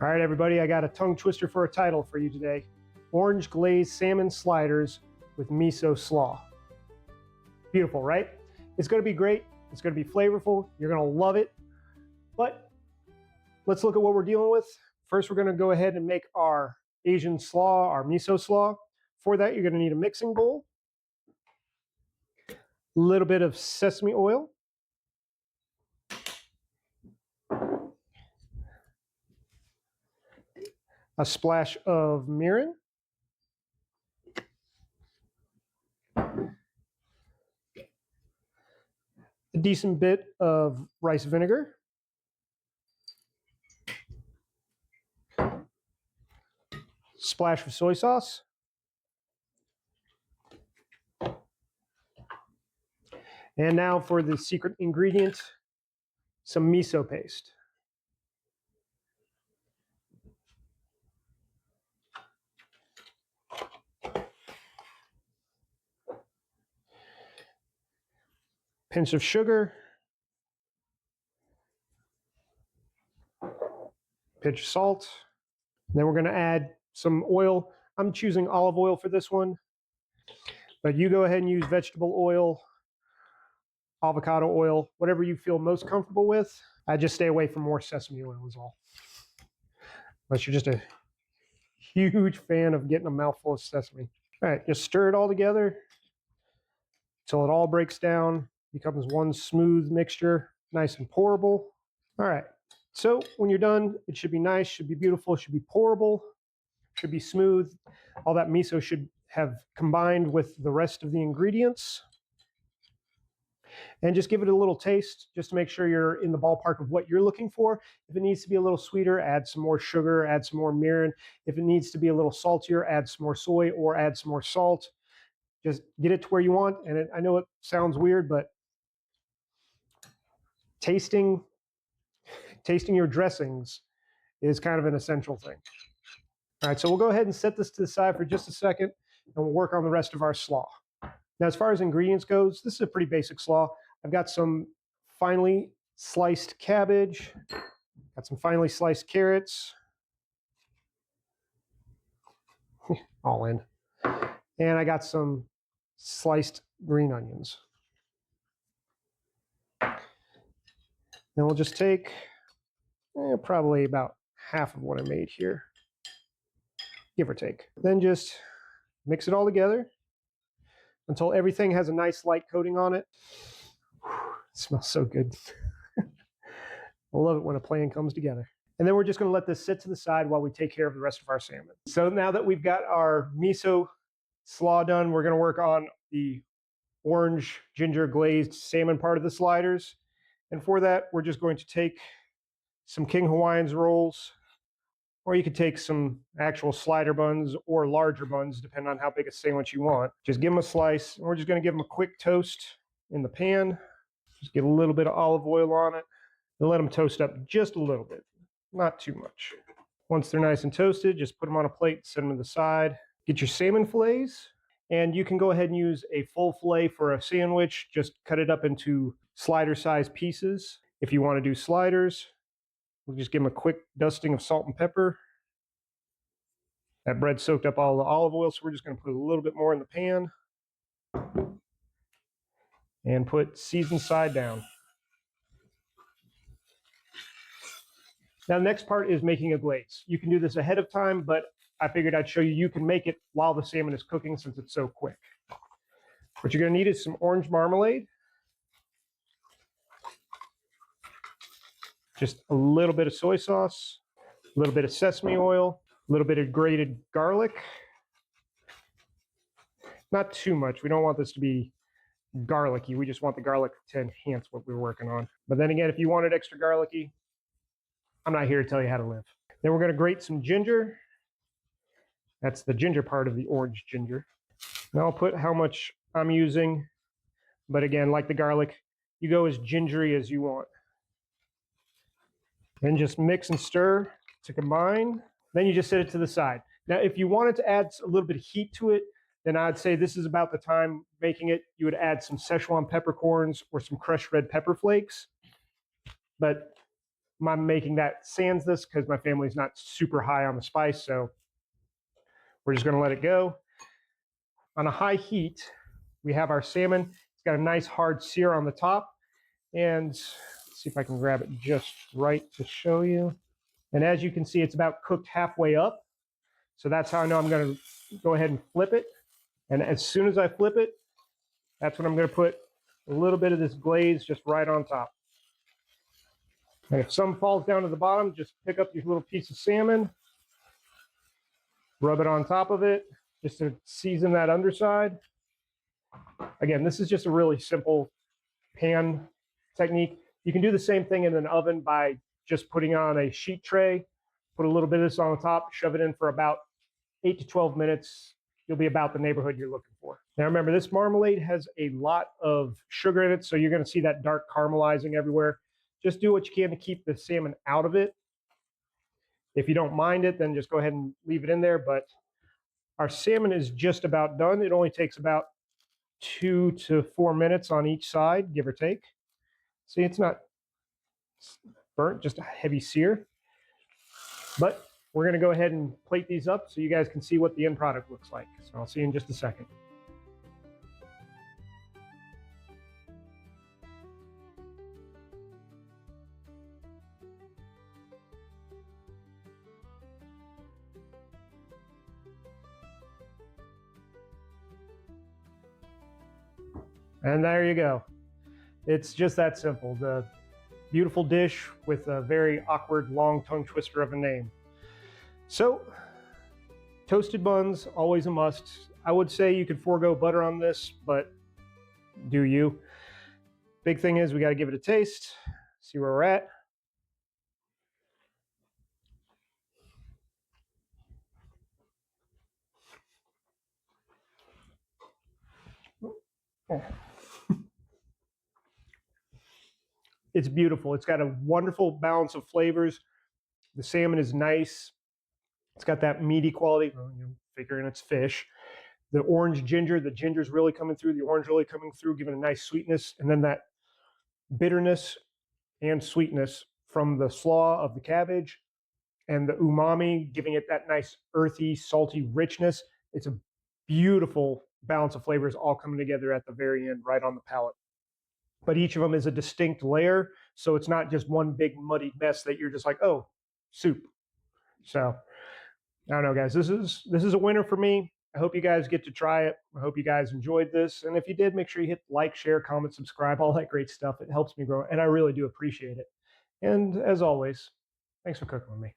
All right, everybody, I got a tongue twister for a title for you today. Orange Glazed Salmon Sliders with Miso Slaw. Beautiful, right? It's gonna be great. It's gonna be flavorful. You're gonna love it. But let's look at what we're dealing with. First, we're gonna go ahead and make our Asian slaw, our miso slaw. For that, you're gonna need a mixing bowl, a little bit of sesame oil, a splash of mirin, a decent bit of rice vinegar, splash of soy sauce, and now for the secret ingredient, some miso paste. Pinch of sugar, pinch of salt. Then we're going to add some oil. I'm choosing olive oil for this one, but you go ahead and use vegetable oil, avocado oil, whatever you feel most comfortable with. I just stay away from more sesame oil is all. Unless you're just a huge fan of getting a mouthful of sesame. All right, just stir it all together until it all breaks down, becomes one smooth mixture, nice and pourable. All right, so when you're done, it should be nice, should be beautiful, should be pourable, should be smooth. All that miso should have combined with the rest of the ingredients. And just give it a little taste just to make sure you're in the ballpark of what you're looking for. If it needs to be a little sweeter, add some more sugar, add some more mirin. If it needs to be a little saltier, add some more soy or add some more salt. Just get it to where you want. And I know it sounds weird, but tasting your dressings is kind of an essential thing. All right, so we'll go ahead and set this to the side for just a second, and we'll work on the rest of our slaw. Now, as far as ingredients goes, this is a pretty basic slaw. I've got some finely sliced cabbage, got some finely sliced carrots, all in, and I got some sliced green onions. Then we'll just take probably about half of what I made here, give or take. Then just mix it all together until everything has a nice light coating on it. It smells so good. I love it when a plan comes together. And then we're just going to let this sit to the side while we take care of the rest of our salmon. So now that we've got our miso slaw done, we're going to work on the orange ginger glazed salmon part of the sliders. And for that, we're just going to take some King Hawaiian's rolls, or you could take some actual slider buns or larger buns, depending on how big a sandwich you want. Just give them a slice, and we're just going to give them a quick toast in the pan. Just get a little bit of olive oil on it, and let them toast up just a little bit, not too much. Once they're nice and toasted, just put them on a plate, set them to the side. Get your salmon fillets, and you can go ahead and use a full fillet for a sandwich. Just cut it up into slider-sized pieces. If you want to do sliders, we'll just give them a quick dusting of salt and pepper. That bread soaked up all the olive oil, so we're just going to put a little bit more in the pan and put seasoned side down. Now, the next part is making a glaze. You can do this ahead of time, but I figured I'd show you you can make it while the salmon is cooking since it's so quick. What you're going to need is some orange marmalade, just a little bit of soy sauce, a little bit of sesame oil, a little bit of grated garlic. Not too much. We don't want this to be garlicky. We just want the garlic to enhance what we're working on. But then again, if you want it extra garlicky, I'm not here to tell you how to live. Then we're going to grate some ginger. That's the ginger part of the orange ginger. Now I'll put how much I'm using. But again, like the garlic, you go as gingery as you want. Then just mix and stir to combine. Then you just set it to the side. Now, if you wanted to add a little bit of heat to it, then I'd say this is about the time making it. You would add some Szechuan peppercorns or some crushed red pepper flakes. But I'm making that sans this because my family's not super high on the spice, so we're just going to let it go. On a high heat, we have our salmon. It's got a nice hard sear on the top, and let's see if I can grab it just right to show you. And as you can see, it's about cooked halfway up. So that's how I know I'm going to go ahead and flip it. And as soon as I flip it, that's when I'm going to put a little bit of this glaze just right on top. And if some falls down to the bottom, just pick up your little piece of salmon, rub it on top of it, just to season that underside. Again, this is just a really simple pan technique. You can do the same thing in an oven by just putting on a sheet tray, put a little bit of this on the top, shove it in for about 8 to 12 minutes. You'll be about the neighborhood you're looking for. Now remember, this marmalade has a lot of sugar in it, so you're going to see that dark caramelizing everywhere. Just do what you can to keep the salmon out of it. If you don't mind it, then just go ahead and leave it in there. But our salmon is just about done. It only takes about 2 to 4 minutes on each side, give or take. See, it's not burnt, just a heavy sear. But we're going to go ahead and plate these up so you guys can see what the end product looks like. So I'll see you in just a second. And there you go. It's just that simple. The beautiful dish with a very awkward long tongue twister of a name. So, toasted buns, always a must. I would say you could forego butter on this, but do you. Big thing is we got to give it a taste, see where we're at. It's beautiful. It's got a wonderful balance of flavors. The salmon is nice. It's got that meaty quality, figuring it's fish. The orange ginger, the ginger's really coming through, the orange really coming through, giving a nice sweetness, and then that bitterness and sweetness from the slaw of the cabbage and the umami, giving it that nice earthy, salty richness. It's a beautiful balance of flavors all coming together at the very end, right on the palate. But each of them is a distinct layer, so it's not just one big muddy mess that you're just like, oh, soup. So I don't know, guys. This is a winner for me. I hope you guys get to try it. I hope you guys enjoyed this. And if you did, make sure you hit like, share, comment, subscribe, all that great stuff. It helps me grow, and I really do appreciate it. And as always, thanks for cooking with me.